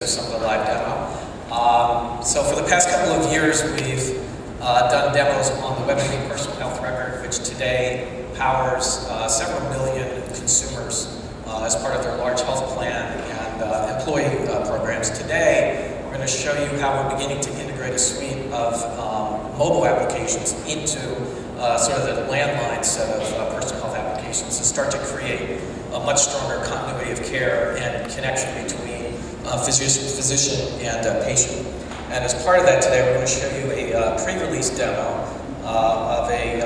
Some of the live demo. So for the past couple of years, we've done demos on the WebMD personal health record, which today powers several million consumers as part of their large health plan and employee programs. Today, we're going to show you how we're beginning to integrate a suite of mobile applications into sort of the landline set of personal health applications to start to create a much stronger continuity of care and connection between physician and patient. And as part of that today, we're going to show you a pre-release demo of a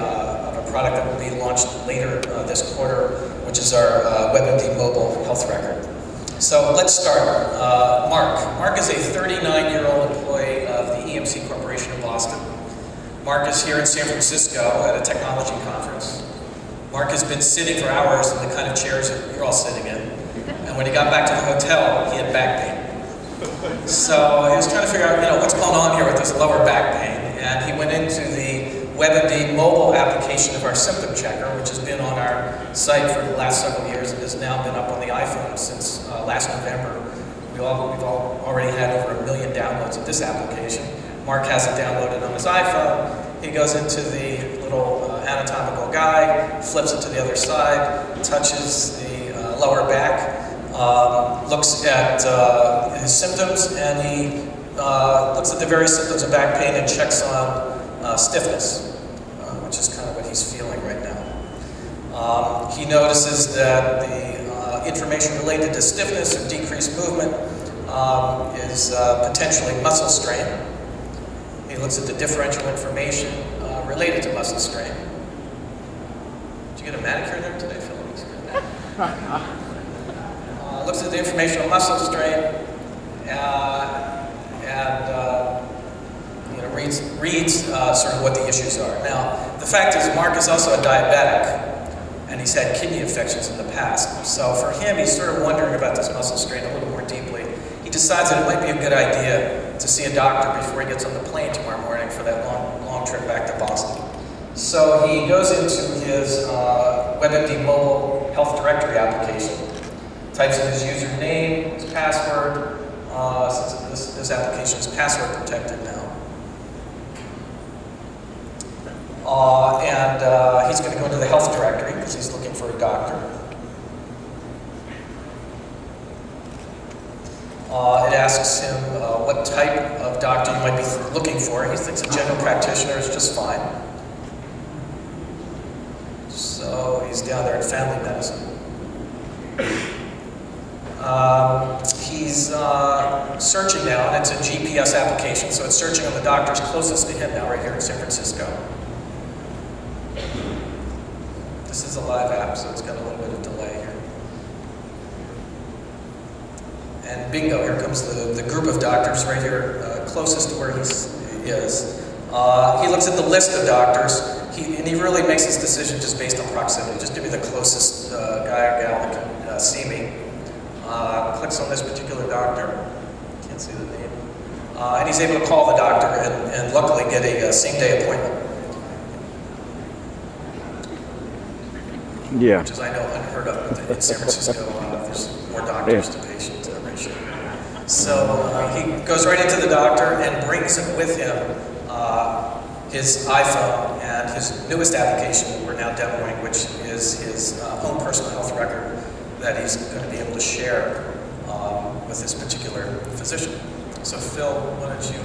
product that will be launched later this quarter, which is our WebMD mobile health record. So let's start. Mark is a 39-year-old employee of the EMC Corporation of Boston. Mark is here in San Francisco at a technology conference. Mark has been sitting for hours in the kind of chairs that you're all sitting in. And when he got back to the hotel, he had back pain. So he was trying to figure out, what's going on here with this lower back pain. And he went into the WebMD mobile application of our symptom checker, which has been on our site for the last several years and has now been up on the iPhone since last November. We've all already had over 1 million downloads of this application. Mark has it downloaded on his iPhone. He goes into the little anatomical guide, flips it to the other side, touches the lower back, looks at his symptoms, and he looks at the various symptoms of back pain and checks on stiffness, which is kind of what he's feeling right now. He notices that the information related to stiffness or decreased movement is potentially muscle strain. He looks at the differential information related to muscle strain. Did you get a manicure there today, Phil? Looks at the information on muscle strain and reads sort of what the issues are. Now, the fact is, Mark is also a diabetic, and he's had kidney infections in the past. So for him, he's sort of wondering about this muscle strain a little more deeply. He decides that it might be a good idea to see a doctor before he gets on the plane tomorrow morning for that long trip back to Boston. So he goes into his WebMD mobile health directory application, types in his username, his password, since this application is password protected now. And he's going to go into the health directory because he's looking for a doctor. It asks him what type of doctor you might be looking for. He thinks a general practitioner is just fine. So he's down there in family medicine. He's searching now, and it's a GPS application, so it's searching on the doctors closest to him now, right here in San Francisco. This is a live app, so it's got a little bit of delay here. And bingo, here comes the group of doctors right here, closest to where he is. He looks at the list of doctors, and he really makes his decision just based on proximity. Just give me the closest guy or gal that can see me. Clicks on this particular doctor. Can't see the name. And he's able to call the doctor and luckily get a same-day appointment. Yeah. Which is, I know, unheard of in San Francisco. There's more doctors to patient ratio. So he goes right into the doctor and brings with him his iPhone and his newest application that we're now demoing, which is his own personal health record that he's going to be able to share with this particular physician. So Phil, why don't you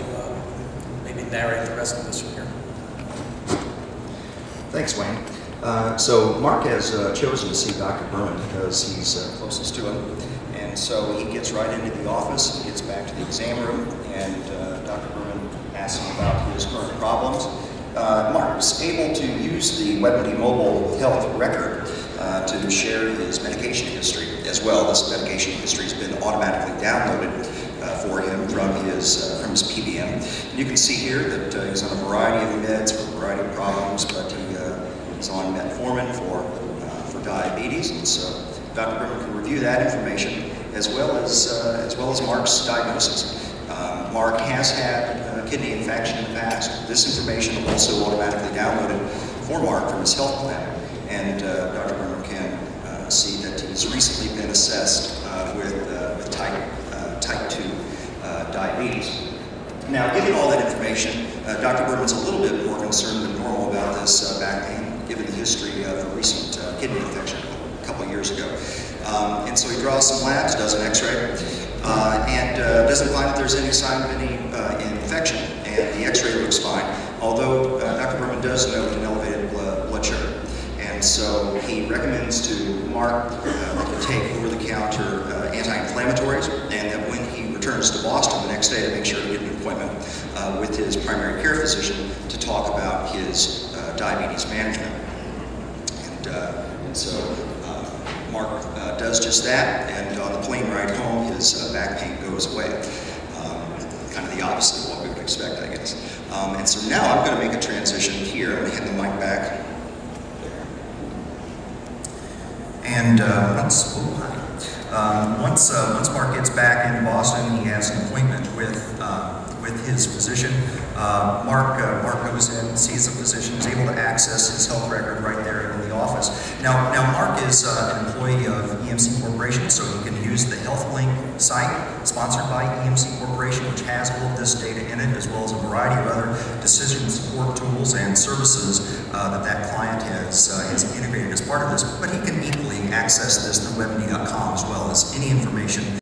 maybe narrate the rest of this from here? Thanks, Wayne. So Mark has chosen to see Dr. Berman because he's closest to him. And so he gets right into the office, he gets back to the exam room, and Dr. Berman asks him about his current problems. Mark was able to use the WebMD mobile health record to share his medication history as well. This medication history has been automatically downloaded for him from his PBM. And you can see here that he's on a variety of meds for a variety of problems, but he's on metformin for diabetes, and so Dr. Berman can review that information as well as Mark's diagnosis. Mark has had kidney infection in the past. This information is also automatically downloaded for Mark from his health plan, and Dr. Berman can see that he's recently been assessed with type 2 diabetes. Now, given all that information, Dr. Berman's a little bit more concerned than normal about this back pain, given the history of a recent kidney infection a couple of years ago. And so he draws some labs, does an x-ray, and doesn't find that there's any sign of any infection, and the x-ray looks fine, although Dr. Berman does note an elevated blood sugar. And so he recommends to Mark that he take over-the-counter anti-inflammatories, and that when he returns to Boston the next day to make sure to get an appointment with his primary care physician to talk about his diabetes management. And so Mark does just that, and on the plane ride home, his back pain goes away. Kind of the opposite of what we would expect, I guess. And so now I'm going to make a transition here. I'm going to hand the mic back. And once Mark gets back in Boston, he has an appointment with his physician. Mark goes in, sees the physician, is able to access his health record right there in the office. Now Mark is an employee of EMC Corporation, so he can use the HealthLink site, sponsored by EMC Corporation, which has all of this data in it, as well as a variety of other decision support tools and services that client has integrated as part of this. But he can equally access this through WebMD.com, as well as any information